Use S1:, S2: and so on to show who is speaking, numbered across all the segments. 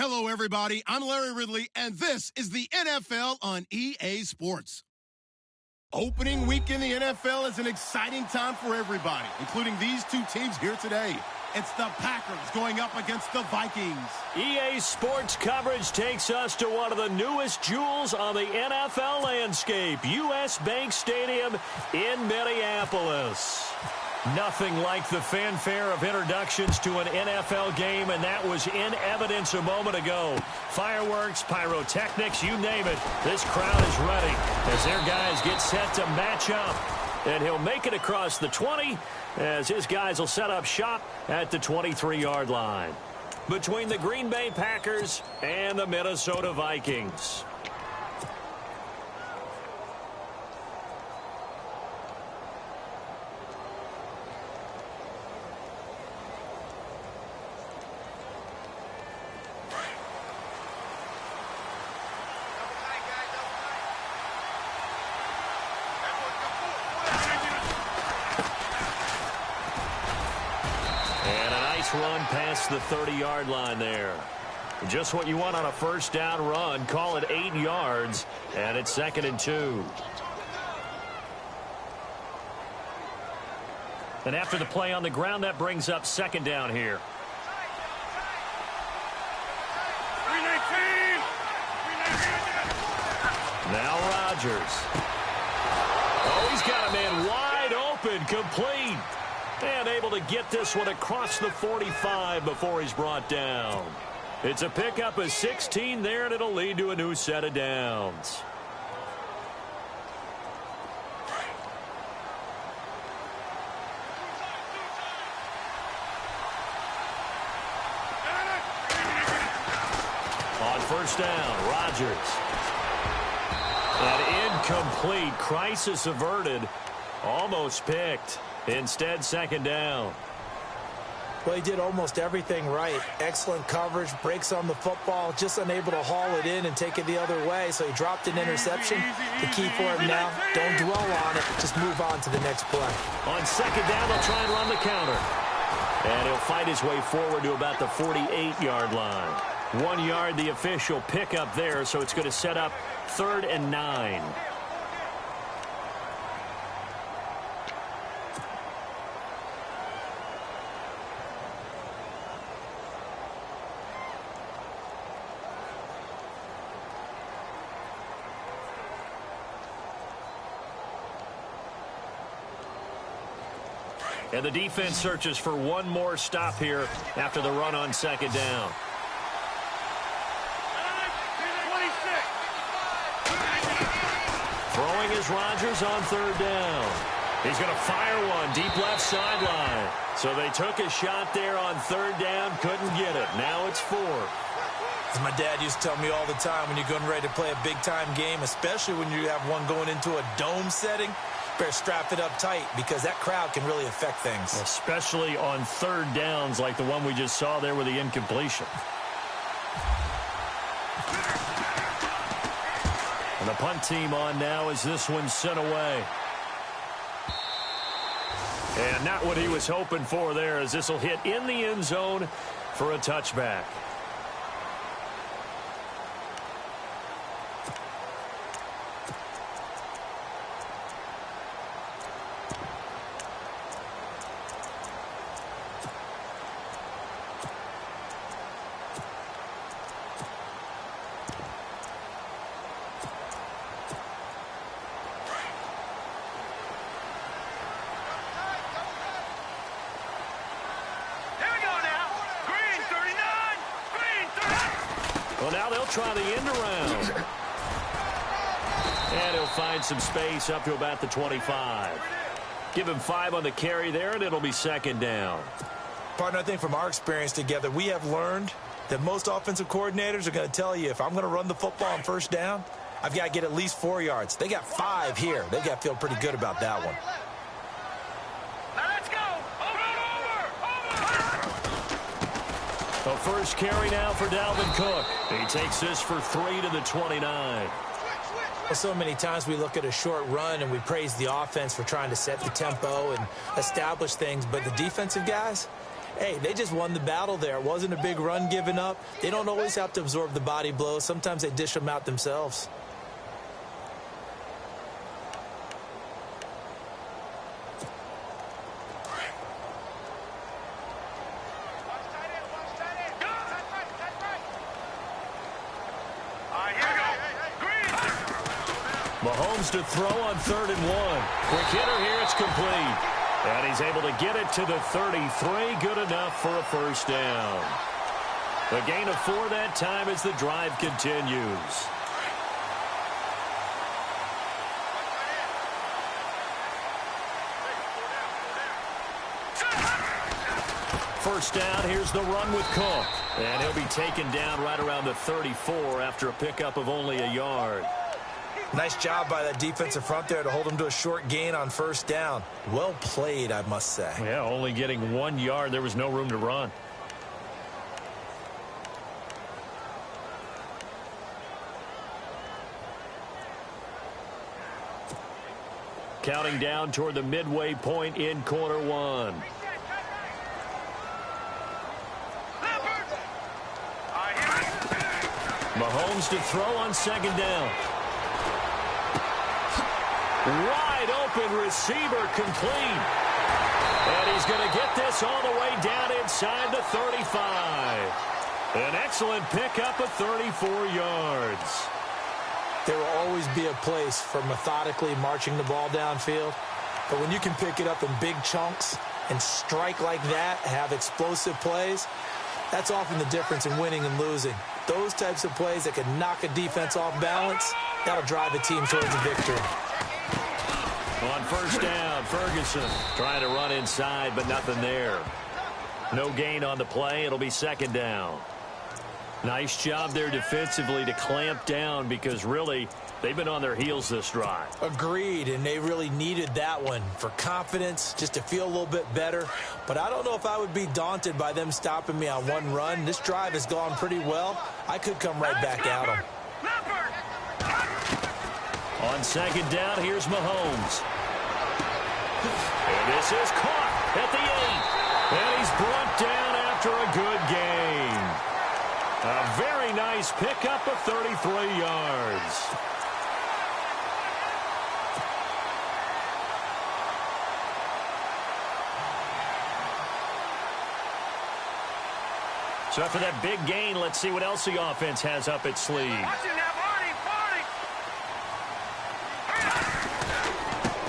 S1: Hello, everybody. I'm Larry Ridley, and this is the NFL on EA Sports. Opening week in the NFL is an exciting time for everybody, including these two teams here today. It's the Packers going up against the Vikings.
S2: EA Sports coverage takes us to one of the newest jewels on the NFL landscape, US Bank Stadium in Minneapolis. Nothing like the fanfare of introductions to an NFL game, and that was in evidence a moment ago. Fireworks, pyrotechnics, you name it. This crowd is ready as their guys get set to match up. And he'll make it across the 20 as his guys will set up shop at the 23-yard line. Between the Green Bay Packers and the Minnesota Vikings. Run past the 30-yard line there. Just what you want on a first down run. Call it 8 yards, and it's 2nd and 2. And after the play on the ground, that brings up 2nd down here. Now Rodgers. Oh, he's got a man wide open, complete. And able to get this one across the 45 before he's brought down. It's a pickup of 16 there, and it'll lead to a new set of downs. On first down, Rodgers. An incomplete. Crisis averted. Almost picked. Instead, 2nd down.
S3: Well, he did almost everything right. Excellent coverage, breaks on the football, just unable to haul it in and take it the other way. So he dropped an interception. The key for him now, don't dwell on it. Just move on to the next play.
S2: On 2nd down, they'll try and run the counter. And he'll fight his way forward to about the 48-yard line. 1 yard, the official pickup there, so it's going to set up 3rd and 9. And the defense searches for one more stop here after the run on 2nd down. Throwing is Rodgers on 3rd down. He's going to fire one deep left sideline. So they took a shot there on 3rd down, couldn't get it. Now it's 4.
S3: As my dad used to tell me all the time, when you're getting ready to play a big-time game, especially when you have one going into a dome setting, better strap it up tight because that crowd can really affect things.
S2: Especially on 3rd downs like the one we just saw there with the incompletion. And the punt team on now as this one's sent away. And not what he was hoping for there as this will hit in the end zone for a touchback. Well, now they'll try the end around. And he'll find some space up to about the 25. Give him 5 on the carry there, and it'll be 2nd down.
S3: Partner, I think from our experience together, we have learned that most offensive coordinators are going to tell you, if I'm going to run the football on 1st down, I've got to get at least 4 yards. They got 5 here. They've got to feel pretty good about that one.
S2: A first carry now for Dalvin Cook. He takes this for 3 to the 29.
S3: Well, so many times we look at a short run and we praise the offense for trying to set the tempo and establish things, but the defensive guys, Hey, they just won the battle there. It wasn't a big run given up. They don't always have to absorb the body blows. Sometimes they dish them out themselves.
S2: Mahomes to throw on 3rd and 1. Quick hitter here, it's complete. And he's able to get it to the 33. Good enough for a first down. A gain of 4 that time as the drive continues. First down, here's the run with Cook. And he'll be taken down right around the 34 after a pickup of only a yard.
S3: Nice job by that defensive front there to hold him to a short gain on first down. Well played, I must say.
S2: Yeah, only getting 1 yard. There was no room to run. Counting down toward the midway point in quarter 1. Mahomes to throw on 2nd down. Wide open receiver complete. And he's going to get this all the way down inside the 35. An excellent pickup of 34 yards.
S3: There will always be a place for methodically marching the ball downfield. But when you can pick it up in big chunks and strike like that, have explosive plays, that's often the difference in winning and losing. Those types of plays that can knock a defense off balance, that'll drive a team towards a victory.
S2: On first down, Ferguson trying to run inside, but nothing there. No gain on the play. It'll be 2nd down. Nice job there defensively to clamp down because really they've been on their heels this drive.
S3: Agreed, and they really needed that one for confidence, just to feel a little bit better. But I don't know if I would be daunted by them stopping me on one run. This drive has gone pretty well. I could come right back at them.
S2: On 2nd down, here's Mahomes. And this is caught at the 8. And he's brought down after a good gain. A very nice pickup of 33 yards. So after that big gain, let's see what else the offense has up its sleeve.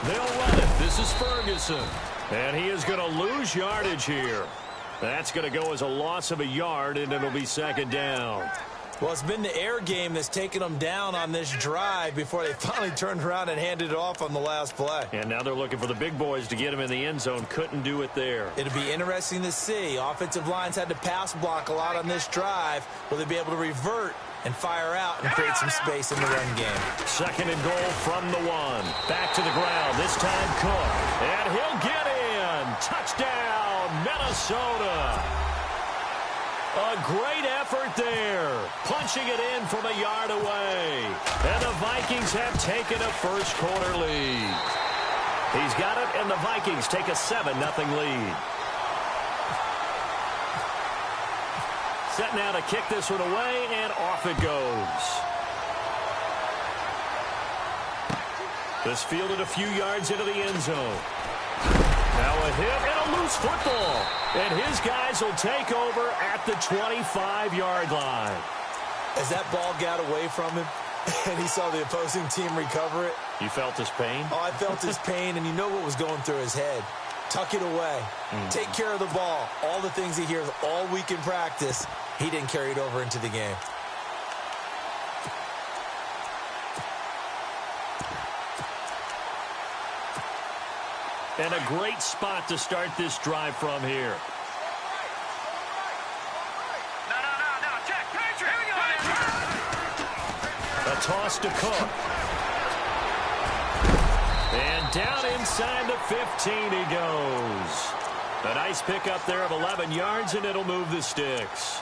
S2: They'll run it. This is Ferguson. And he is going to lose yardage here. That's going to go as a loss of a yard, and it'll be 2nd down.
S3: Well, it's been the air game that's taken them down on this drive before they finally turned around and handed it off on the last play.
S2: And now they're looking for the big boys to get him in the end zone. Couldn't do it there.
S3: It'll be interesting to see. Offensive lines had to pass block a lot on this drive. Will they be able to revert and fire out and create some space in the run game?
S2: 2nd and goal from the 1. Back to the ground. This time Cook. And he'll get in. Touchdown, Minnesota. A great effort there. Punching it in from a yard away. And the Vikings have taken a first quarter lead. He's got it, and the Vikings take a 7-0 lead. Set now to kick this one away, and off it goes. This fielded a few yards into the end zone. Now a hit and a loose football. And his guys will take over at the 25-yard line.
S3: As that ball got away from him and he saw the opposing team recover it.
S2: You felt his pain?
S3: Oh, I felt his pain, and you know what was going through his head. Tuck it away. Take care of the ball. All the things he hears all week in practice, he didn't carry it over into the game.
S2: And a great spot to start this drive from here. A toss to Cook. And down inside the 15 he goes. A nice pickup there of 11 yards, and it'll move the sticks.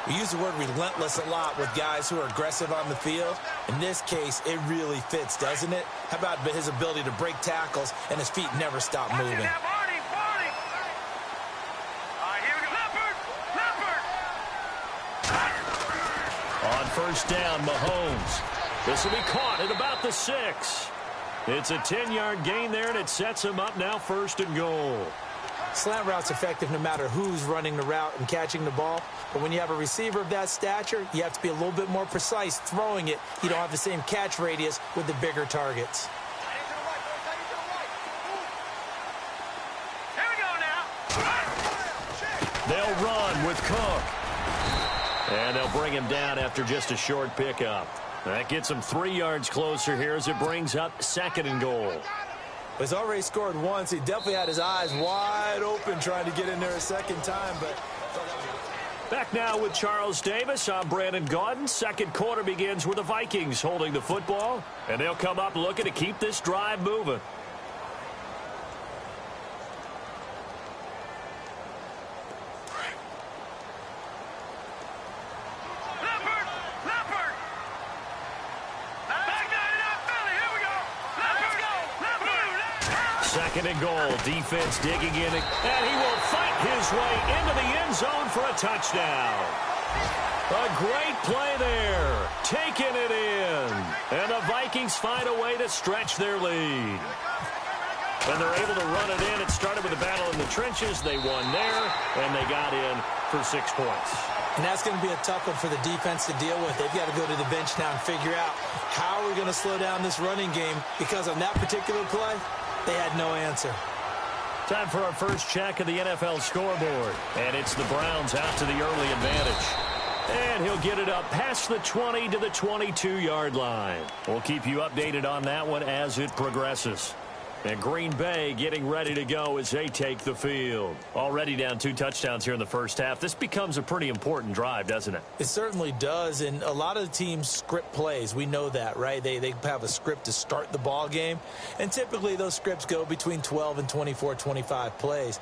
S3: We use the word relentless a lot with guys who are aggressive on the field. In this case, it really fits, doesn't it? How about his ability to break tackles and his feet never stop moving?
S2: On first down, Mahomes. This will be caught at about the 6. It's a 10-yard gain there, and it sets him up now 1st and goal.
S3: Slant route's effective no matter who's running the route and catching the ball. But when you have a receiver of that stature, you have to be a little bit more precise throwing it. You don't have the same catch radius with the bigger targets.
S2: They'll run with Cook. And they'll bring him down after just a short pickup. That gets him 3 yards closer here as it brings up 2nd and goal.
S3: He's already scored once. He definitely had his eyes wide open trying to get in there a second time. But
S2: back now with Charles Davis. I'm Brandon Gaudin. Second quarter begins with the Vikings holding the football. And they'll come up looking to keep this drive moving. Second and goal. Defense digging in. And he will fight his way into the end zone for a touchdown. A great play there. Taking it in. And the Vikings find a way to stretch their lead. And they're able to run it in. It started with a battle in the trenches. They won there. And they got in for 6 points.
S3: And that's going to be a tough one for the defense to deal with. They've got to go to the bench now and figure out how are we going to slow down this running game, because on that particular play, they had no answer.
S2: Time for our first check of the NFL scoreboard. And it's the Browns out to the early advantage. And he'll get it up past the 20 to the 22-yard line. We'll keep you updated on that one as it progresses. And Green Bay getting ready to go as they take the field. Already down 2 touchdowns here in the first half. This becomes a pretty important drive, doesn't it?
S3: It certainly does, and a lot of the teams script plays. We know that, right? They have a script to start the ball game, and typically those scripts go between 12 and 24, 25 plays.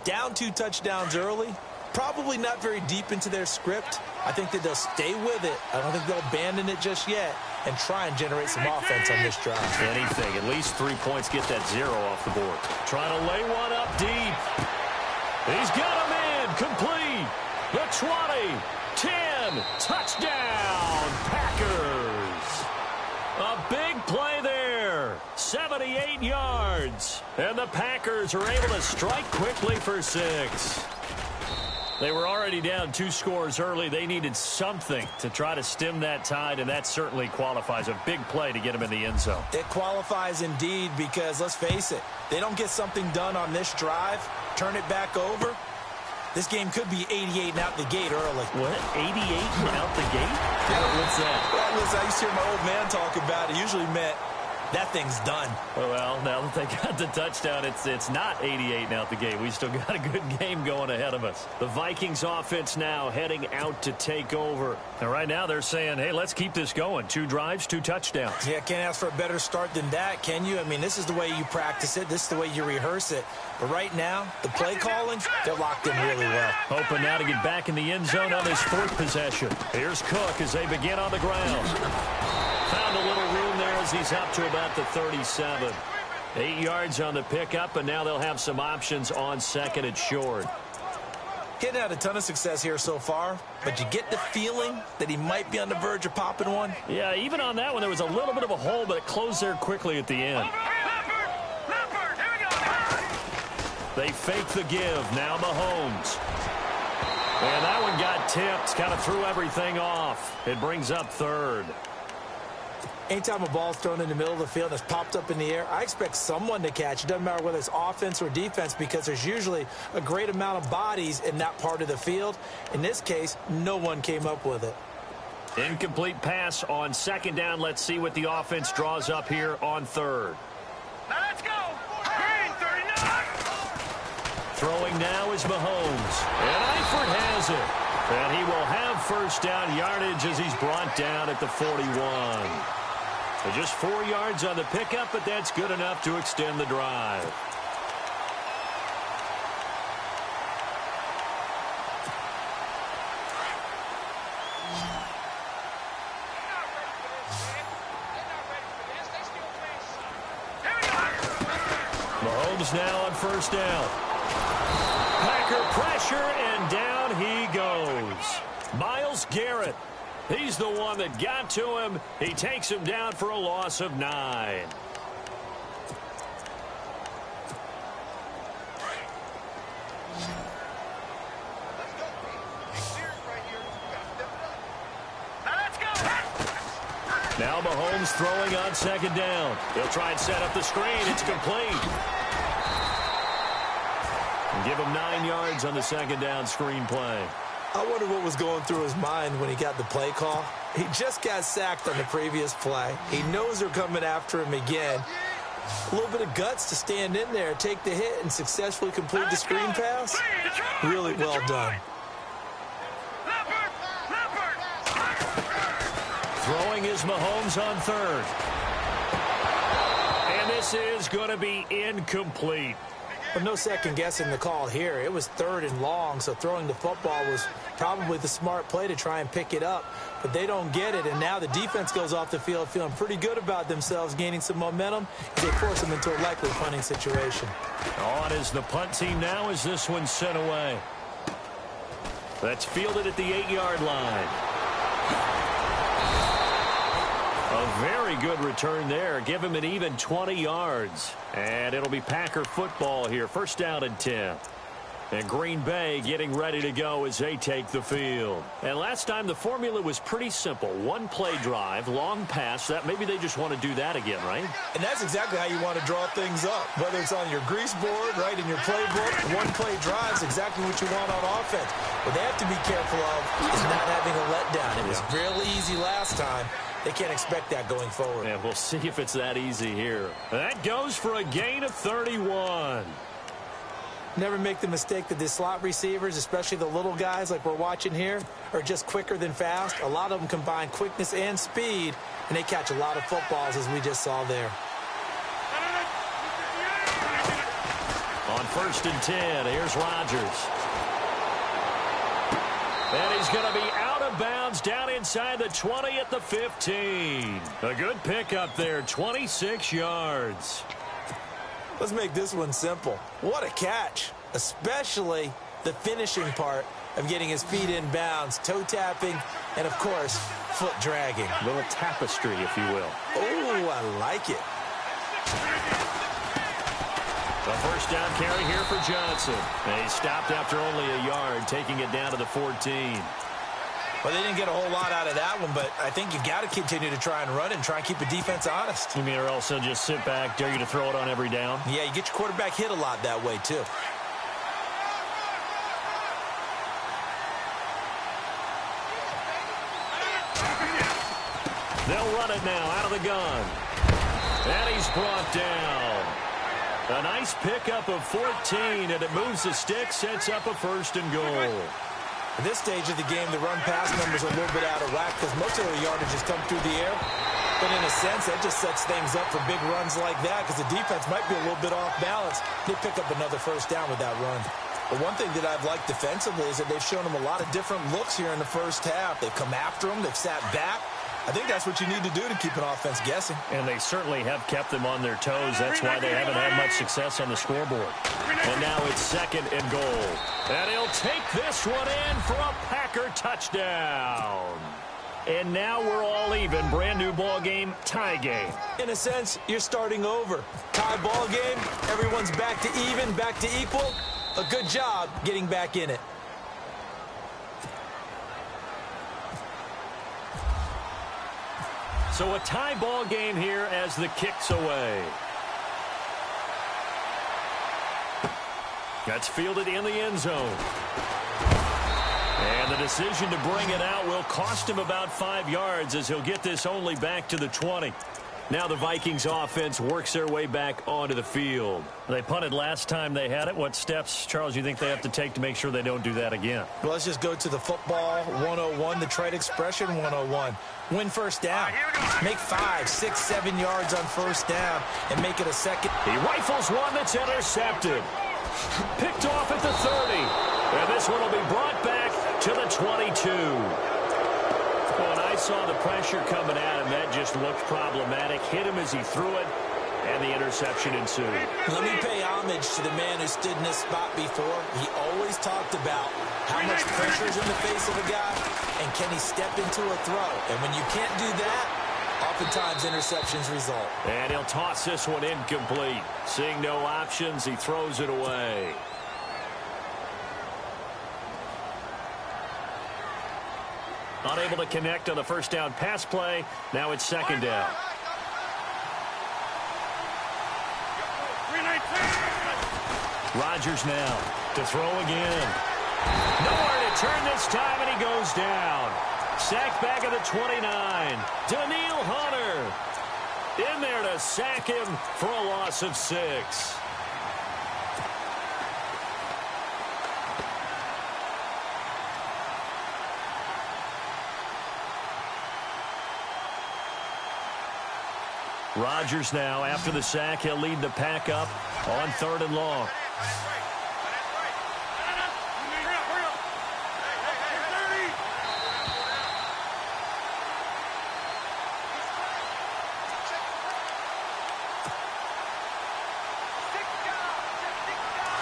S3: Down 2 touchdowns early, probably not very deep into their script. I think that they'll stay with it. I don't think they'll abandon it just yet and try and generate some offense on this drive.
S2: Anything. At least 3 points, get that 0 off the board. Trying to lay one up deep. He's got him in. Complete. The 20. 10. Touchdown. Packers. A big play there. 78 yards. And the Packers are able to strike quickly for 6. They were already down 2 scores early. They needed something to try to stem that tide, and that certainly qualifies. A big play to get them in the end zone.
S3: It qualifies indeed, because let's face it, they don't get something done on this drive, turn it back over, this game could be 88 and out the gate early.
S2: What? 88 and out the gate?
S3: Yeah.
S2: What's that?
S3: Well, listen, I used to hear my old man talk about it. Usually meant that thing's done.
S2: Well, now that they got the touchdown, it's not 88 out the gate. We still got a good game going ahead of us. The Vikings offense now heading out to take over. And right now they're saying, hey, let's keep this going. 2 drives, 2 touchdowns.
S3: Yeah, can't ask for a better start than that, can you? I mean, this is the way you practice it. This is the way you rehearse it. But right now, the play calling, they're locked in really well.
S2: Hoping now to get back in the end zone on his 4th possession. Here's Cook as they begin on the ground. Found a little room there as he's up to about the 37. 8 yards on the pickup, and now they'll have some options on 2nd and short.
S3: He had a ton of success here so far, but you get the feeling that he might be on the verge of popping one.
S2: Yeah, even on that one, there was a little bit of a hole, but it closed there quickly at the end. They fake the give. Now Mahomes. And that one got tipped, kind of threw everything off. It brings up 3rd.
S3: Anytime a ball's thrown in the middle of the field and it's popped up in the air, I expect someone to catch. It doesn't matter whether it's offense or defense, because there's usually a great amount of bodies in that part of the field. In this case, no one came up with it.
S2: Incomplete pass on 2nd down. Let's see what the offense draws up here on 3rd.
S4: Let's go. Green 39.
S2: Throwing now is Mahomes. And Eifert has it. And he will have 1st down yardage as he's brought down at the 41. So just 4 yards on the pickup, but that's good enough to extend the drive. Mahomes now on 1st down. Packer pressure, and down he goes. Myles Garrett. He's the one that got to him. He takes him down for a loss of 9. Now Mahomes throwing on second down. He'll try and set up the screen. It's complete. And give him 9 yards on the second down screen play.
S3: I wonder what was going through his mind when he got the play call. He just got sacked on the previous play. He knows they're coming after him again. A little bit of guts to stand in there, take the hit, and successfully complete the screen pass. Really well done.
S2: Throwing is Mahomes on third. And this is going to be incomplete.
S3: But no second guessing the call here. It was 3rd and long, so throwing the football was probably the smart play to try and pick it up. But they don't get it, and now the defense goes off the field feeling pretty good about themselves, gaining some momentum. They force them into a likely punting situation.
S2: On is the punt team now as this one's sent away. That's fielded at the 8-yard line. A very good return there. Give him an even 20 yards. And it'll be Packer football here. First down and 10. And Green Bay getting ready to go as they take the field. And last time the formula was pretty simple. 1 play drive, long pass. That maybe they just want to do that again, right?
S3: And that's exactly how you want to draw things up. Whether it's on your grease board, right, in your playbook, 1 play drive is exactly what you want on offense. What they have to be careful of is not having a letdown. It was really easy last time. They can't expect that going forward.
S2: Yeah, we'll see if it's that easy here. That goes for a gain of 31.
S3: Never make the mistake that the slot receivers, especially the little guys like we're watching here, are just quicker than fast. A lot of them combine quickness and speed, and they catch a lot of footballs, as we just saw there.
S2: On 1st and 10, here's Rodgers. And he's going to be out of bounds down inside the 20 at the 15. A good pickup there, 26 yards.
S3: Let's make this one simple. What a catch, especially the finishing part of getting his feet in bounds, toe tapping, and, of course, foot dragging.
S2: A little tapestry, if you will.
S3: Oh, I like it.
S2: A first down carry here for Johnson. And he stopped after only a yard, taking it down to the 14.
S3: Well, they didn't get a whole lot out of that one, but I think you got to continue to try and run it and try and keep the defense honest.
S2: You mean, or else they'll just sit back, dare you to throw it on every down?
S3: Yeah, you get your quarterback hit a lot that way, too.
S2: They'll run it now out of the gun. And he's brought down. A nice pickup of 14, and it moves the stick, sets up a 1st and goal.
S3: At this stage of the game, the run-pass numbers are a little bit out of whack because most of their yardage has come through the air. But in a sense, that just sets things up for big runs like that because the defense might be a little bit off balance. They pick up another first down with that run. But one thing that I've liked defensively is that they've shown them a lot of different looks here in the first half. They've come after them. They've sat back. I think that's what you need to do to keep an offense guessing.
S2: And they certainly have kept them on their toes. That's why they haven't had much success on the scoreboard. And now it's 2nd and goal. And he'll take this one in for a Packer touchdown. And now we're all even. Brand new ball game, tie game.
S3: In a sense, you're starting over. Tie ball game, everyone's back to even, back to equal. A good job getting back in it.
S2: So a tie ball game here as the kick's away. That's fielded in the end zone. And the decision to bring it out will cost him about 5 yards as he'll get this only back to the 20. Now the Vikings offense works their way back onto the field. They punted last time they had it. What steps, Charles, you think they have to take to make sure they don't do that again?
S3: Well, let's just go to the football 101, the trade expression 101. Win first down. Make 5, 6, 7 yards on first down and make it a second.
S2: He rifles one that's intercepted. Picked off at the 30. And this one will be brought back to the 22. When I saw the pressure coming at him, that just looked problematic. Hit him as he threw it, and the interception ensued.
S3: Let me pay homage to the man who stood in this spot before. He always talked about how much pressure is in the face of a guy and can he step into a throw? And when you can't do that, oftentimes interceptions result.
S2: And he'll toss this one incomplete. Seeing no options, he throws it away. Unable to connect on the first down pass play. Now it's second down. Rodgers now to throw again. Nowhere to turn this time, and he goes down. Sacked back at the 29. Daniil Hunter in there to sack him for a loss of 6. Rodgers now, after the sack, he'll lead the pack up on 3rd and long.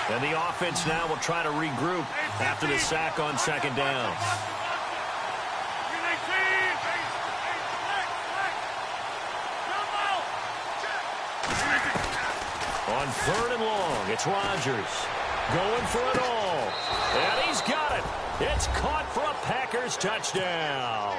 S2: And the offense now will try to regroup after the sack on 2nd down. On 3rd and long, it's Rodgers going for it all. And he's got it. It's caught for a Packers touchdown.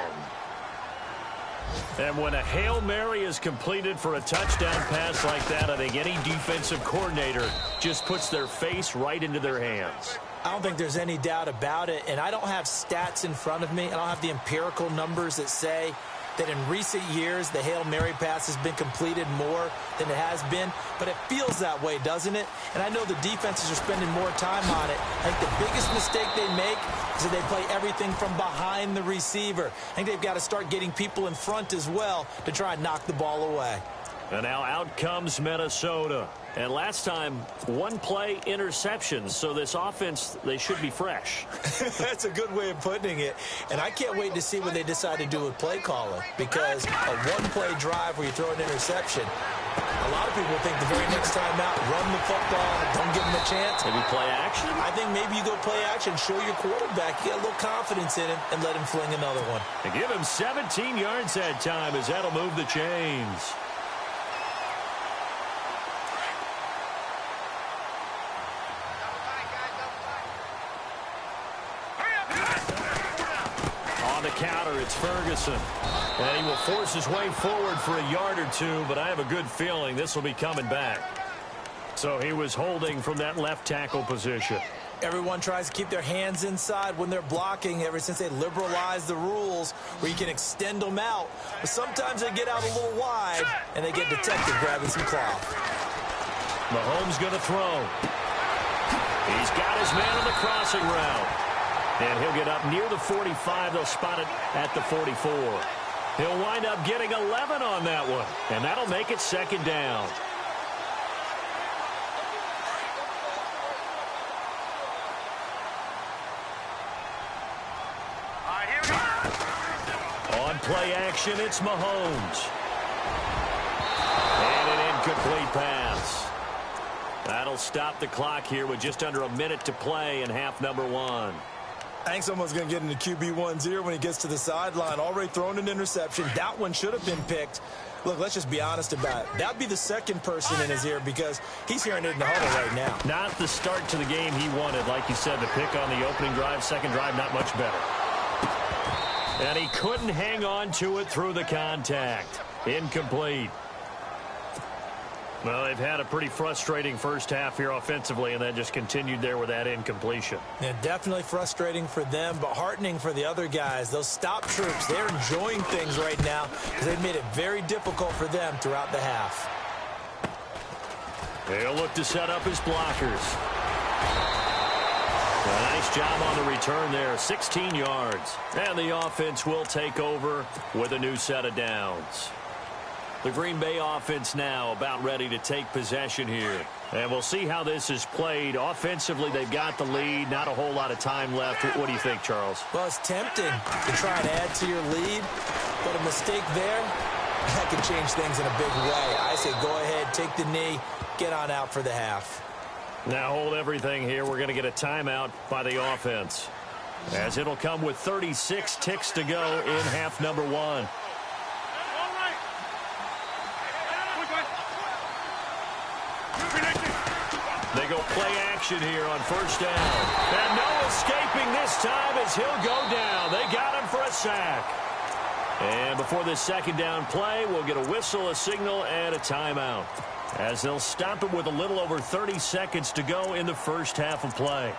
S2: And when a Hail Mary is completed for a touchdown pass like that, I think any defensive coordinator just puts their face right into their hands.
S3: I don't think there's any doubt about it, and I don't have stats in front of me. I don't have the empirical numbers that say that in recent years the Hail Mary pass has been completed more than it has been, but it feels that way, doesn't it? And I know the defenses are spending more time on it. I think the biggest mistake they make is that they play everything from behind the receiver. I think they've got to start getting people in front as well to try and knock the ball away.
S2: And now out comes Minnesota. And last time, 1-play interceptions. So this offense, they should be fresh.
S3: That's a good way of putting it. And I can't wait to see what they decide to do with play calling. Because a 1-play drive where you throw an interception, a lot of people think the very next time out, run the football, don't give them a chance.
S2: Maybe play action?
S3: I think maybe you go play action, show your quarterback, you get a little confidence in him, and let him fling another one.
S2: And give him 17 yards that time, as that'll move the chains. Counter, it's Ferguson. And he will force his way forward for a yard or two, but I have a good feeling this will be coming back. So he was holding from that left tackle position.
S3: Everyone tries to keep their hands inside when they're blocking ever since they liberalized the rules where you can extend them out. But sometimes they get out a little wide, and they get detected grabbing some cloth.
S2: Mahomes going to throw. He's got his man on the crossing route. And he'll get up near the 45. They'll spot it at the 44. He'll wind up getting 11 on that one. And that'll make it 2nd down. On play action, it's Mahomes. And an incomplete pass. That'll stop the clock here with just under a minute to play in half number 1.
S3: I think someone's going to get into QB1's ear when he gets to the sideline. Already thrown an interception. That one should have been picked. Look, let's just be honest about it. That'd be the second person in his ear because he's hearing it in the huddle right now.
S2: Not the start to the game he wanted. Like you said, the pick on the opening drive, second drive, not much better. And he couldn't hang on to it through the contact. Incomplete. Well, they've had a pretty frustrating first half here offensively, and then just continued there with that incompletion.
S3: Yeah, definitely frustrating for them, but heartening for the other guys. Those stop troops, they're enjoying things right now because they've made it very difficult for them throughout the half.
S2: They'll look to set up his blockers. A nice job on the return there, 16 yards. And the offense will take over with a new set of downs. The Green Bay offense now about ready to take possession here. And we'll see how this is played. Offensively, they've got the lead. Not a whole lot of time left. What do you think, Charles?
S3: Well, it's tempting to try and add to your lead. But a mistake there, that could change things in a big way. I say go ahead, take the knee, get on out for the half.
S2: Now hold everything here. We're going to get a timeout by the offense. as it'll come with 36 ticks to go in half number one. They go play action here on first down. And no escaping this time as he'll go down. They got him for a sack. And before this second down play, we'll get a whistle, a signal, and a timeout, as they'll stop it with a little over 30 seconds to go in the first half of play.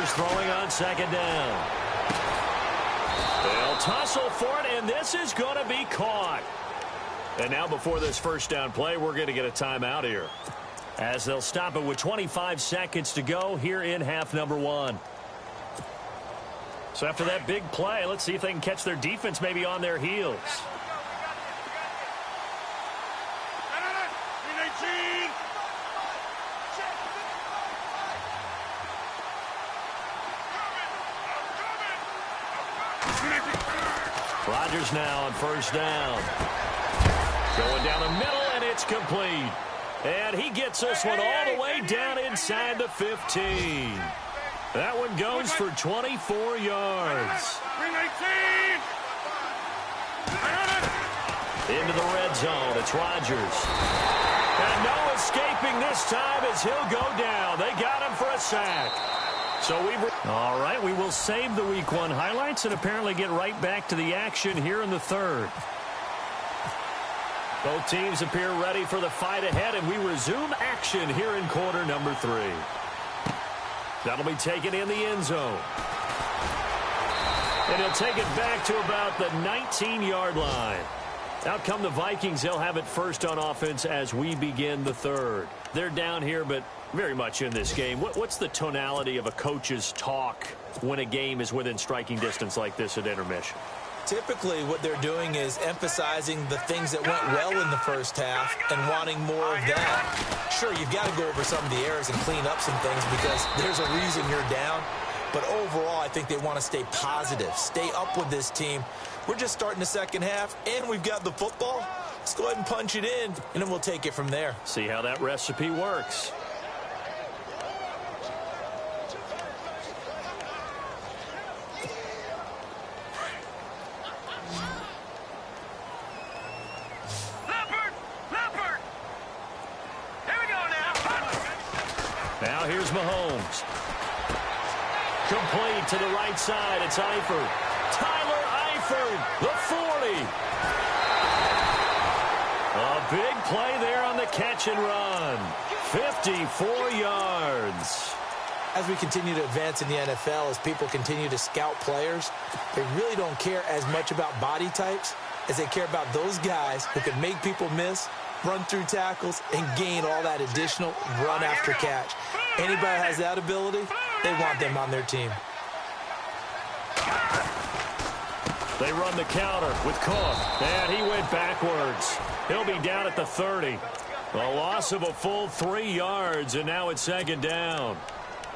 S2: Throwing on second down. They'll tussle for it, and this is going to be caught. And now before this first down play, we're going to get a timeout here, as they'll stop it with 25 seconds to go here in half number one. So after that big play, let's see if they can catch their defense maybe on their heels. Rodgers now on first down. Going down the middle, and it's complete. And he gets this one all the way down inside the 15. That one goes for 24 yards. Into the red zone, it's Rodgers. And no escaping this time as he'll go down. They got him for a sack. So all right, we will save the Week 1 highlights and apparently get right back to the action here in the third. Both teams appear ready for the fight ahead, and we resume action here in quarter number 3. That'll be taken in the end zone. And he'll take it back to about the 19-yard line. Out come the Vikings. They'll have it first on offense as we begin the third. They're down here, but very much in this game. What's the tonality of a coach's talk when a game is within striking distance like this at intermission?
S3: Typically, what they're doing is emphasizing the things that went well in the first half and wanting more of that. Sure, you've got to go over some of the errors and clean up some things because there's a reason you're down. But overall, I think they want to stay positive, stay up with this team. We're just starting the second half, and we've got the football. Let's go ahead and punch it in, and then we'll take it from there.
S2: See how that recipe works. Now here's Mahomes. Complete to the right side. It's Eifert. Tyler Eifert, the 40. A big play there on the catch and run. 54 yards.
S3: As we continue to advance in the NFL, as people continue to scout players, they really don't care as much about body types as they care about those guys who can make people miss, run through tackles, and gain all that additional run after catch. Anybody has that ability, they want them on their team.
S2: They run the counter with Cook, and he went backwards. He'll be down at the 30. A loss of a full 3 yards, and now it's second down.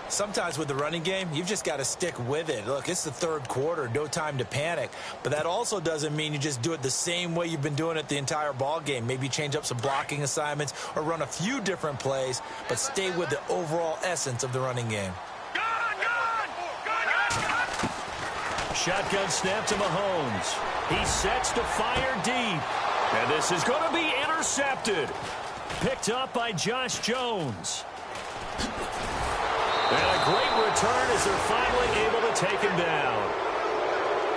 S3: Sometimes with the running game, you've just got to stick with it. Look, it's the third quarter, no time to panic. But that also doesn't mean you just do it the same way you've been doing it the entire ball game. Maybe change up some blocking assignments or run a few different plays, but stay with the overall essence of the running game.
S2: Shotgun snap to Mahomes. He sets to fire deep. And this is going to be intercepted. Picked up by Josh Jones. And a great return as they're finally able to take him down.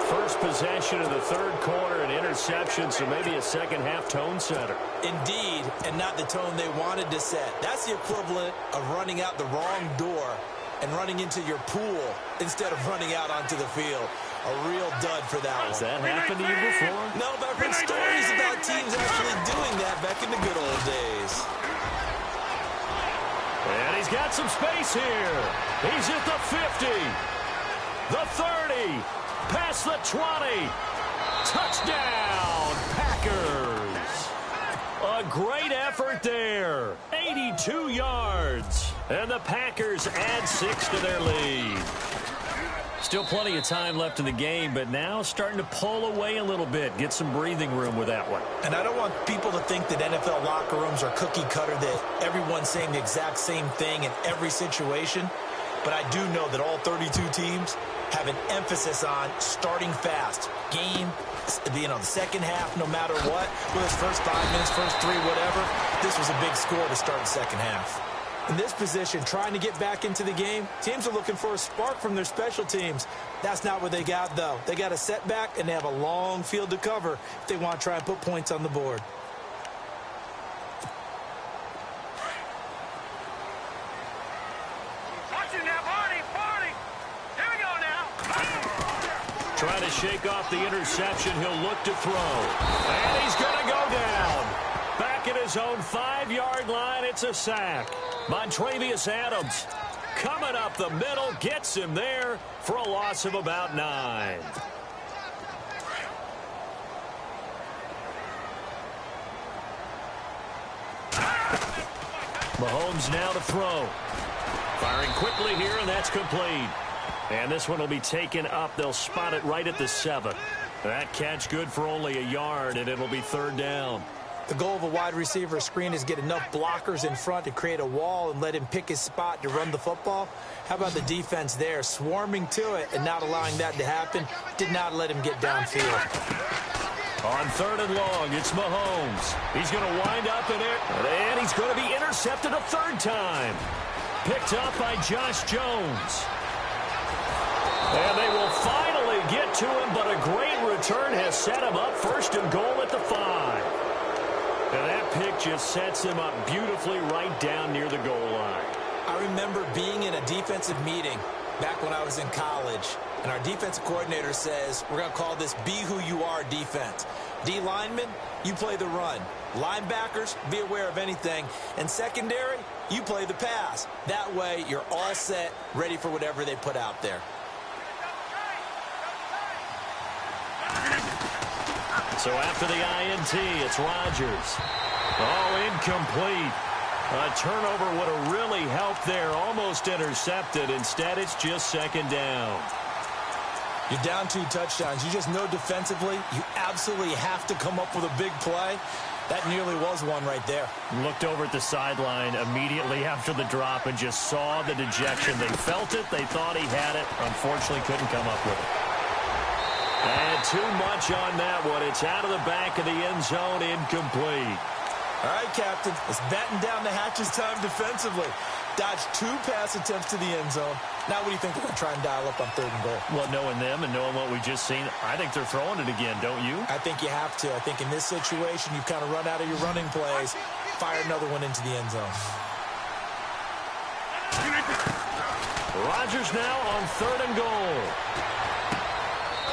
S2: First possession of the third quarter, an interception, so maybe a second-half tone setter.
S3: Indeed, and not the tone they wanted to set. That's the equivalent of running out the wrong door and running into your pool instead of running out onto the field. A real dud for that one.
S2: Has that happened to you before?
S3: No, but I've heard stories about teams actually doing that back in the good old days.
S2: And he's got some space here. He's at the 50, the 30, past the 20. Touchdown, Packers. A great effort there. 82 yards. And the Packers add 6 to their lead. Still plenty of time left in the game, but now starting to pull away a little bit. Get some breathing room with that one.
S3: And I don't want people to think that NFL locker rooms are cookie cutter, that everyone's saying the exact same thing in every situation. But I do know that all 32 teams have an emphasis on starting fast. Game, the second half, no matter what. Whether it's first 5 minutes, first 3, whatever. This was a big score to start the second half. In this position, trying to get back into the game, teams are looking for a spark from their special teams. That's not what they got, though. They got a setback, and they have a long field to cover if they want to try and put points on the board.
S4: Watching now, Barney. Here we go now.
S2: Trying to shake off the interception. He'll look to throw. And he's going to go down. Back at his own 5-yard line, it's a sack. Montravius Adams coming up the middle, gets him there for a loss of about 9. Mahomes now to throw. Firing quickly here, and that's complete. And this one will be taken up. They'll spot it right at the 7. That catch good for only a yard, and it'll be 3rd down.
S3: The goal of a wide receiver screen is get enough blockers in front to create a wall and let him pick his spot to run the football. How about the defense there, swarming to it and not allowing that to happen? Did not let him get downfield.
S2: On 3rd and long, it's Mahomes. He's going to wind up in it, and he's going to be intercepted a 3rd time. Picked up by Josh Jones. And they will finally get to him, but a great return has set him up 1st and goal at the 5. And that pick just sets him up beautifully right down near the goal line.
S3: I remember being in a defensive meeting back when I was in college, and our defensive coordinator says, we're going to call this Be Who You Are defense. D linemen, you play the run. Linebackers, be aware of anything. And secondary, you play the pass. That way, you're all set, ready for whatever they put out there.
S2: So after the INT, it's Rodgers. Oh, incomplete. A turnover would have really helped there. Almost intercepted. Instead, it's just 2nd down.
S3: You're down 2 touchdowns. You just know defensively, you absolutely have to come up with a big play. That nearly was one right there.
S2: Looked over at the sideline immediately after the drop and just saw the dejection. They felt it. They thought he had it. Unfortunately, couldn't come up with it. And too much on that one. It's out of the back of the end zone, incomplete.
S3: All right, Captain. It's batten down the hatches time defensively. Dodged 2 pass attempts to the end zone. Now what do you think they're going to try and dial up on 3rd and goal?
S2: Well, knowing them and knowing what we just seen, I think they're throwing it again, don't you?
S3: I think you have to. I think in this situation, you've kind of run out of your running plays. Fire another one into the end zone.
S2: Rodgers now on 3rd and goal.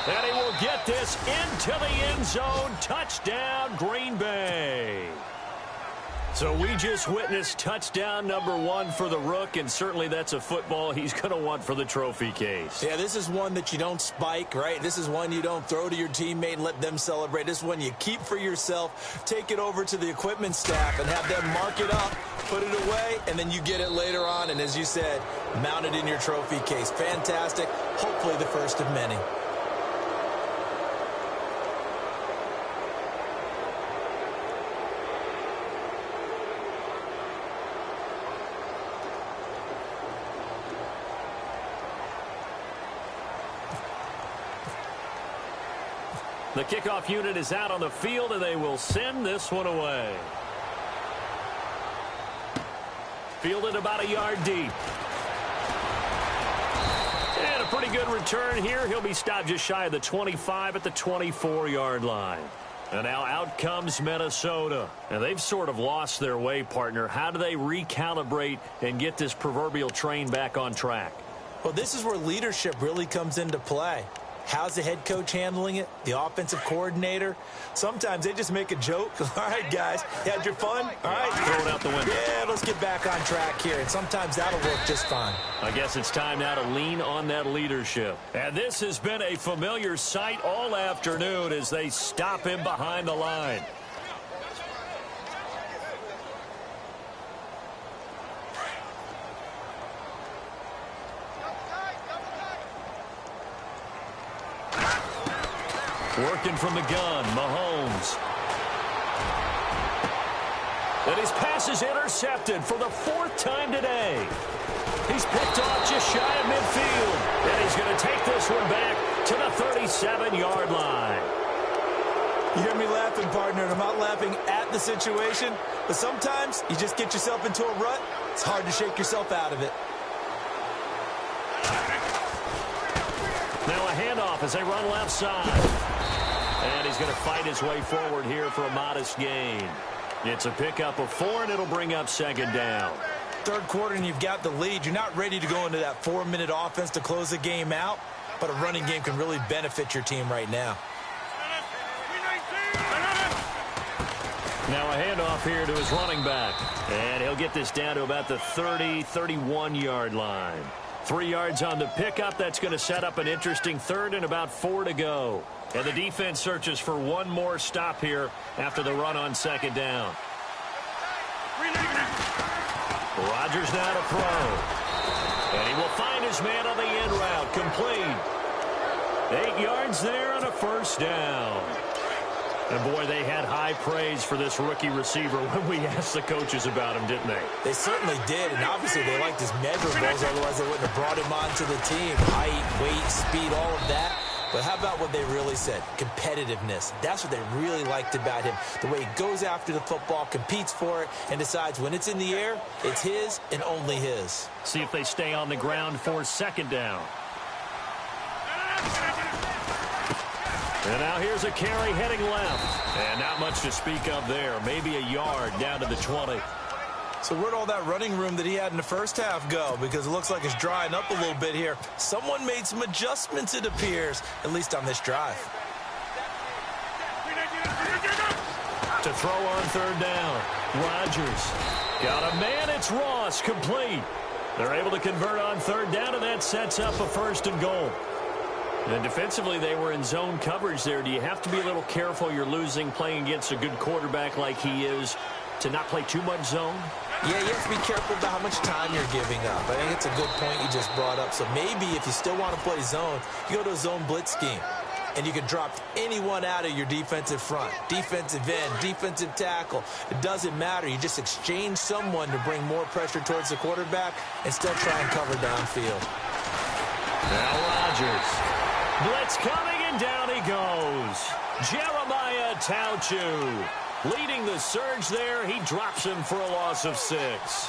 S2: And he will get this into the end zone. Touchdown, Green Bay. So we just witnessed touchdown number 1 for the Rook, and certainly that's a football he's going to want for the trophy case.
S3: Yeah, this is one that you don't spike, right? This is one you don't throw to your teammate and let them celebrate. This is one you keep for yourself, take it over to the equipment staff and have them mark it up, put it away, and then you get it later on. And as you said, mount it in your trophy case. Fantastic. Hopefully the first of many.
S2: The kickoff unit is out on the field, and they will send this one away. Fielded about a yard deep. And a pretty good return here. He'll be stopped just shy of the 25 at the 24-yard line. And now out comes Minnesota. And they've sort of lost their way, partner. How do they recalibrate and get this proverbial train back on track?
S3: Well, this is where leadership really comes into play. How's the head coach handling it? The offensive coordinator? Sometimes they just make a joke. All right, guys, you had your fun? All right.
S2: Throw it out the window.
S3: Yeah, let's get back on track here. And sometimes that'll work just fine.
S2: I guess it's time now to lean on that leadership. And this has been a familiar sight all afternoon as they stop him behind the line. Working from the gun, Mahomes. And his pass is intercepted for the 4th time today. He's picked off just shy of midfield. And he's going to take this one back to the 37-yard line.
S3: You hear me laughing, partner, and I'm not laughing at the situation, but sometimes you just get yourself into a rut. It's hard to shake yourself out of it.
S2: Now a handoff as they run left side. And he's going to fight his way forward here for a modest gain. It's a pickup of 4, and it'll bring up 2nd down.
S3: 3rd quarter, and you've got the lead. You're not ready to go into that 4-minute offense to close the game out, but a running game can really benefit your team right now.
S2: Now a handoff here to his running back. And he'll get this down to about the 30, 31-yard line. 3 yards on the pickup. That's going to set up an interesting 3rd and about 4 to go. And the defense searches for one more stop here after the run on 2nd down. Rodgers now to throw. And he will find his man on the end route. Complete. 8 yards there and a 1st down. And, boy, they had high praise for this rookie receiver when we asked the coaches about him, didn't they?
S3: They certainly did, and obviously they liked his measurables, otherwise they wouldn't have brought him onto the team. Height, weight, speed, all of that. But how about what they really said? Competitiveness. That's what they really liked about him. The way he goes after the football, competes for it, and decides when it's in the air, it's his and only his.
S2: See if they stay on the ground for 2nd down. And now here's a carry heading left. And not much to speak of there. Maybe a yard down to the 20.
S3: So where'd all that running room that he had in the first half go? Because it looks like it's drying up a little bit here. Someone made some adjustments, it appears, at least on this drive.
S2: To throw on 3rd down. Rodgers. Got a man. It's Ross. Complete. They're able to convert on 3rd down, and that sets up a 1st and goal. And defensively, they were in zone coverage there. Do you have to be a little careful? You're losing playing against a good quarterback like he is to not play too much zone?
S3: Yeah, you have to be careful about how much time you're giving up. I think it's a good point you just brought up. So maybe if you still want to play zone, you go to a zone blitz scheme. And you can drop anyone out of your defensive front. Defensive end, defensive tackle. It doesn't matter. You just exchange someone to bring more pressure towards the quarterback and still try and cover downfield.
S2: Now Rodgers. Blitz coming, and down he goes. Jeremiah Tauchu leading the surge there. He drops him for a loss of 6.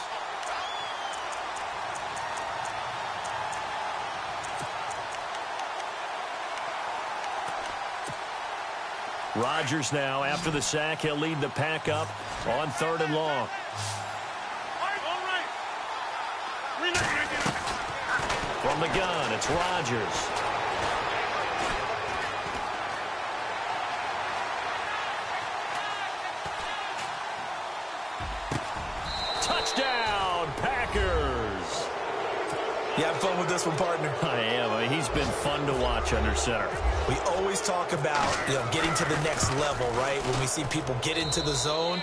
S2: Rodgers now, after the sack, he'll lead the pack up on 3rd and long. From the gun, it's Rodgers. Touchdown, Packers.
S3: You having fun with this one, partner?
S2: I am. I mean, he's been fun to watch under center.
S3: We always talk about, getting to the next level, right? When we see people get into the zone,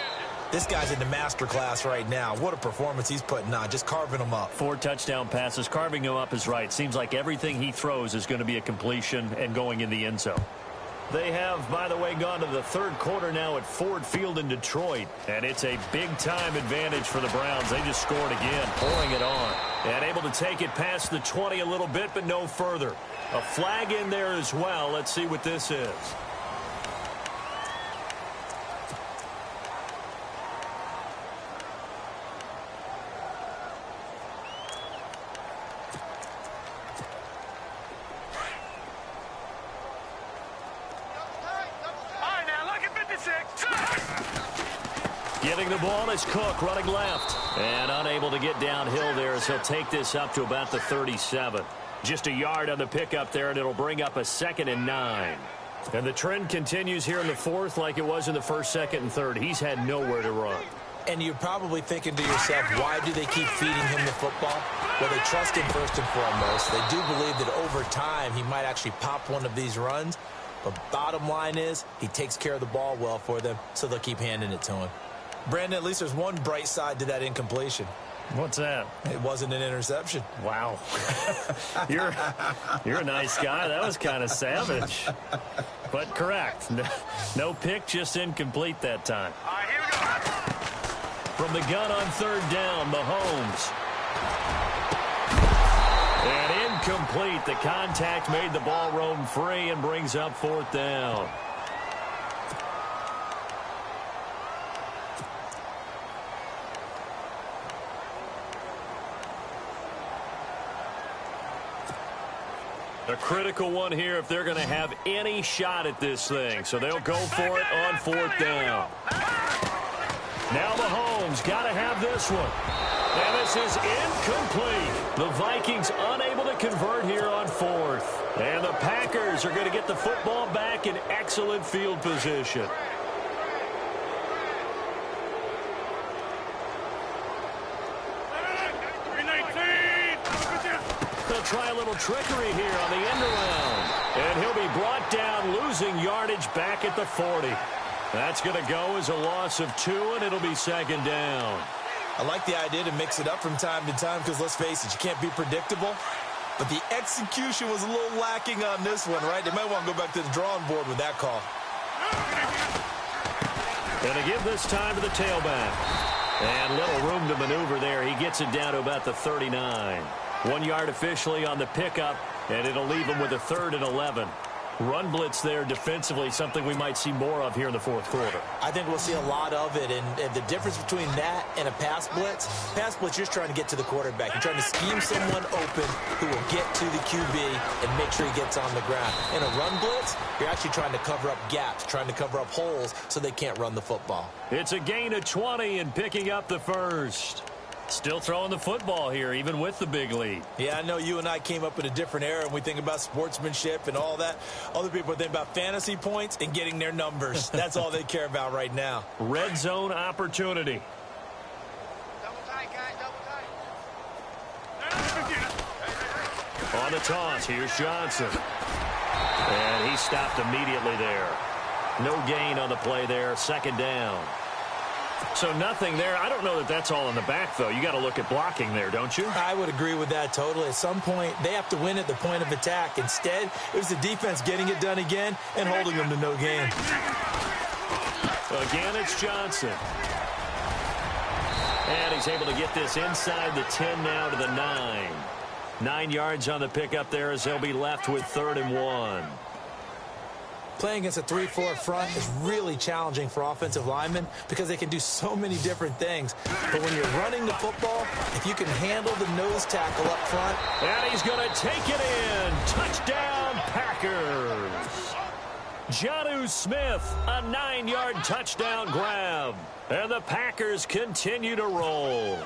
S3: this guy's in the master class right now. What a performance he's putting on, just carving them up.
S2: 4 touchdown passes. Carving him up is right. Seems like everything he throws is going to be a completion and going in the end zone. They have, by the way, gone to the 3rd quarter now at Ford Field in Detroit. And it's a big-time advantage for the Browns. They just scored again, pouring it on. And able to take it past the 20 a little bit, but no further. A flag in there as well. Let's see what this is. Getting the ball is Cook running left. And unable to get downhill there as he'll take this up to about the 37. Just a yard on the pickup there, and it'll bring up a 2nd and 9. And the trend continues here in the 4th like it was in the 1st, 2nd, and 3rd. He's had nowhere to run.
S3: And you're probably thinking to yourself, why do they keep feeding him the football? Well, they trust him first and foremost. They do believe that over time he might actually pop one of these runs. But bottom line is he takes care of the ball well for them, so they'll keep handing it to him. Brandon, at least there's one bright side to that incompletion.
S2: What's that?
S3: It wasn't an interception.
S2: Wow. You're a nice guy. That was kind of savage. But correct. No pick, just incomplete that time.
S4: All right, here we go.
S2: From the gun on third down, Mahomes. And incomplete. The contact made the ball roam free and brings up fourth down. A critical one here if they're going to have any shot at this thing. So they'll go for it on fourth down. Now Mahomes got to have this one. And this is incomplete. The Vikings unable to convert here on fourth. And the Packers are going to get the football back in excellent field position. They'll try a little trickery here on the end around. And he'll be brought down, losing yardage back at the 40. That's going to go as a loss of 2, and it'll be second down.
S3: I like the idea to mix it up from time to time because, let's face it, you can't be predictable. But the execution was a little lacking on this one, right? They might want to go back to the drawing board with that call.
S2: And to give this time to the tailback. And little room to maneuver there. He gets it down to about the 39. 1 yard officially on the pickup, and it'll leave him with a 3rd and 11. Run blitz there defensively, something we might see more of here in the fourth quarter.
S3: I think we'll see a lot of it, and the difference between that and a pass blitz, you're just trying to get to the quarterback. You're trying to scheme someone open who will get to the QB and make sure he gets on the ground. In a run blitz, you're actually trying to cover up gaps, trying to cover up holes so they can't run the football.
S2: It's a gain of 20 and picking up the first. Still throwing the football here, even with the big lead.
S3: Yeah, I know you and I came up in a different era, and we think about sportsmanship and all that. Other people think about fantasy points and getting their numbers. That's all they care about right now.
S2: Red zone opportunity.
S4: Double tight, guys, double tight.
S2: On the toss, here's Johnson. And he stopped immediately there. No gain on the play there, second down. So nothing there. I don't know that that's all in the back, though. You got to look at blocking there, don't you?
S3: I would agree with that totally. At some point, they have to win at the point of attack. Instead, it was the defense getting it done again and holding them to no gain.
S2: Again, it's Johnson. And he's able to get this inside the 10 now to the 9. 9 yards on the pickup there as they'll be left with 3rd and 1.
S3: Playing against a 3-4 front is really challenging for offensive linemen because they can do so many different things. But when you're running the football, if you can handle the nose tackle up front.
S2: And he's going to take it in. Touchdown, Packers. Jonnu Smith, a 9-yard touchdown grab. And the Packers continue to roll.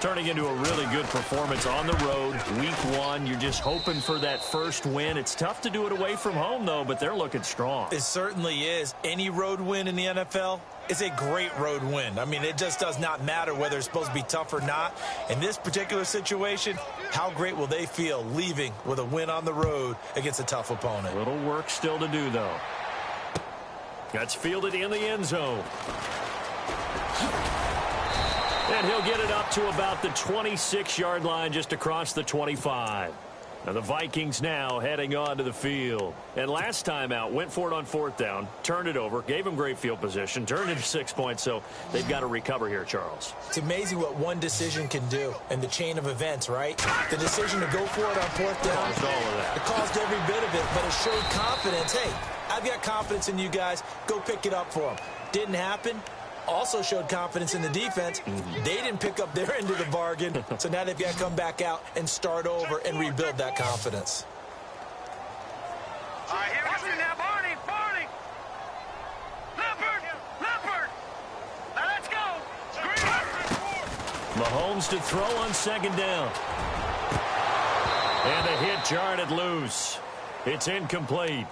S2: Turning into a really good performance on the road. Week 1, you're just hoping for that first win. It's tough to do it away from home, though, but they're looking strong.
S3: It certainly is. Any road win in the NFL is a great road win. I mean, it just does not matter whether it's supposed to be tough or not. In this particular situation, how great will they feel leaving with a win on the road against a tough opponent?
S2: A little work still to do, though. That's fielded in the end zone. And he'll get it up to about the 26-yard line, just across the 25. Now the Vikings now heading onto the field. And last time out, went for it on 4th down, turned it over, gave him great field position, turned it to 6 points, so they've got to recover here, Charles.
S3: It's amazing what one decision can do in the chain of events, right? The decision to go for it on 4th down,
S2: Caused all of that.
S3: It caused every bit of it, but it showed confidence. Hey, I've got confidence in you guys. Go pick it up for them. Didn't happen. Also showed confidence in the defense. They didn't pick up their end of the bargain, so now they've got to come back out and start over and rebuild that confidence.
S4: All right, here we go now, Barney. Leopard. Now let's go.
S2: Mahomes to throw on 2nd down. And the hit jarred it loose. It's incomplete.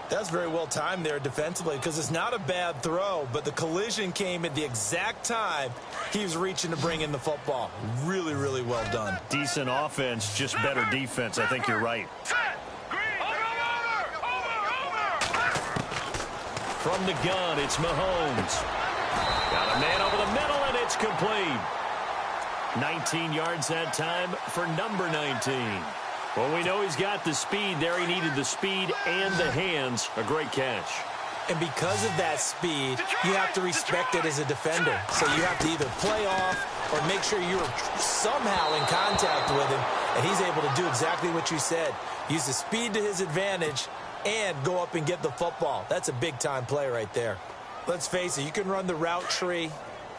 S3: That's very well timed there defensively because it's not a bad throw, but the collision came at the exact time he was reaching to bring in the football. Really, really well done.
S2: Decent offense, just better defense. I think you're right. From the gun, it's Mahomes. Got a man over the middle, and it's complete. 19 yards that time for number 19. Well, we know he's got the speed there. He needed the speed and the hands. A great catch.
S3: And because of that speed, you have to respect it as a defender. So you have to either play off or make sure you're somehow in contact with him, and he's able to do exactly what you said. Use the speed to his advantage and go up and get the football. That's a big-time play right there. Let's face it, you can run the route tree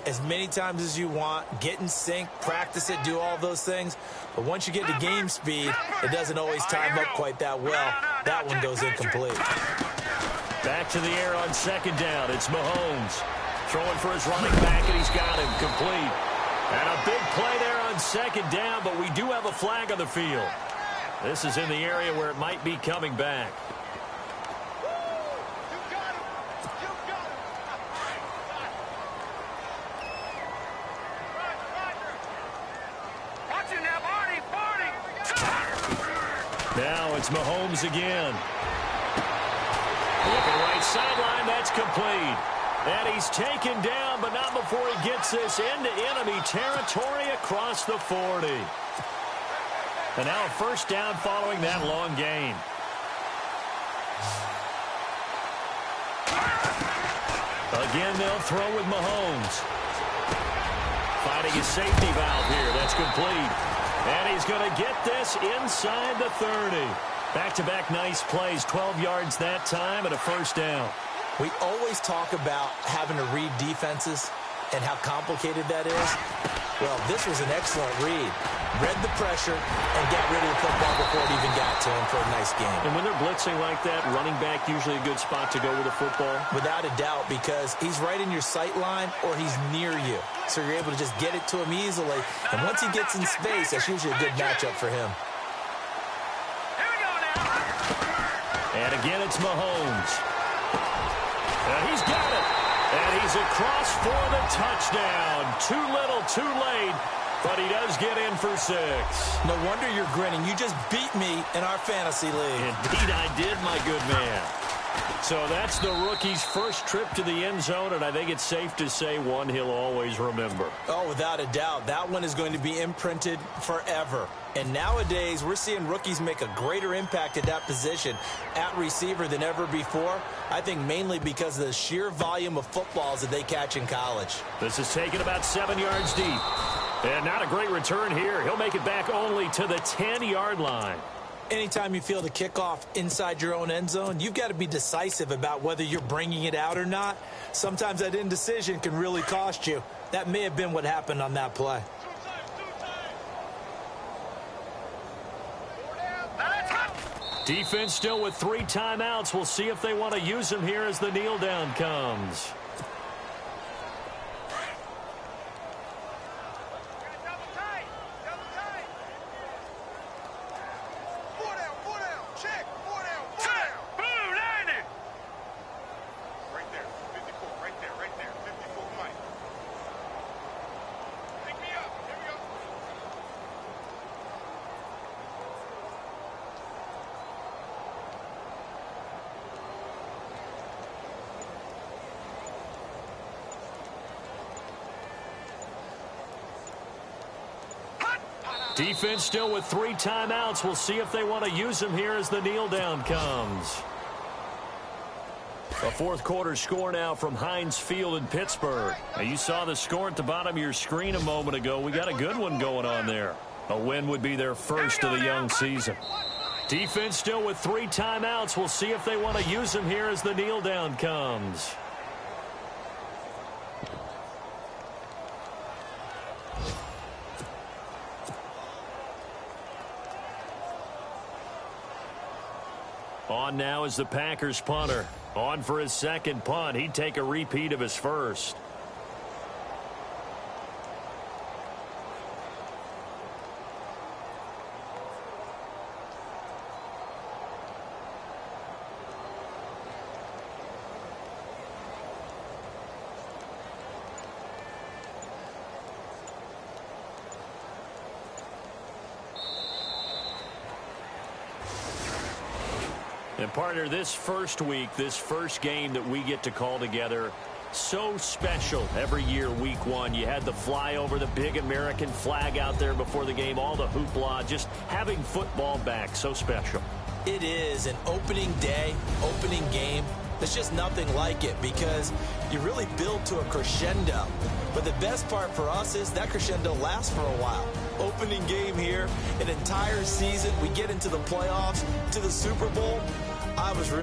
S3: as many times as you want, get in sync, practice it, do all those things. But once you get to game speed, it doesn't always time up quite that well. That one goes incomplete.
S2: Back to the air on second down. It's Mahomes throwing for his running back, and he's got him complete. And a big play there on second down, but we do have a flag on the field. This is in the area where it might be coming back. Now it's Mahomes again. Looking right sideline, that's complete. And he's taken down, but not before he gets this into enemy territory across the 40. And now a first down following that long gain. Again, they'll throw with Mahomes. Finding his safety valve here. That's complete. And he's going to get this inside the 30. Back-to-back nice plays, 12 yards that time and a first down.
S3: We always talk about having to read defenses and how complicated that is. Well, this was an excellent read. Read the pressure and got rid of the football before it even got to him for a nice game.
S2: And when they're blitzing like that, running back usually a good spot to go with the football?
S3: Without a doubt, because he's right in your sight line or he's near you. So you're able to just get it to him easily. And once he gets in space, that's usually a good matchup for him.
S2: And again, it's Mahomes. And he's got it. And he's across for the touchdown. Too little, too late. But he does get in for 6.
S3: No wonder you're grinning. You just beat me in our fantasy league.
S2: Indeed I did, my good man. So that's the rookie's first trip to the end zone, and I think it's safe to say one he'll always remember.
S3: Oh, without a doubt. That one is going to be imprinted forever. And nowadays, we're seeing rookies make a greater impact at that position at receiver than ever before. I think mainly because of the sheer volume of footballs that they catch in college.
S2: This is taken about 7 yards deep. And not a great return here. He'll make it back only to the 10-yard line.
S3: Anytime you feel the kickoff inside your own end zone, you've got to be decisive about whether you're bringing it out or not. Sometimes that indecision can really cost you. That may have been what happened on that play.
S2: Defense still with 3 timeouts. We'll see if they want to use them here as the kneel down comes. Defense still with 3 timeouts. We'll see if they want to use them here as the kneel down comes. A fourth quarter score now from Heinz Field in Pittsburgh. Now you saw the score at the bottom of your screen a moment ago. We got a good one going on there. A win would be their first of the young season. Defense still with 3 timeouts. We'll see if they want to use them here as the kneel down comes. On now is the Packers punter. On for his second punt. He'd take a repeat of his first. And partner, this first week, this first game that we get to call together, So special every year, week one. You had the flyover, the big American flag out there before the game, all the hoopla, just having football back, so special.
S3: It is an opening day, opening game. There's just nothing like it because you really build to a crescendo. But the best part for us is that crescendo lasts for a while. Opening game here, an entire season, we get into the playoffs, to the Super Bowl. I was really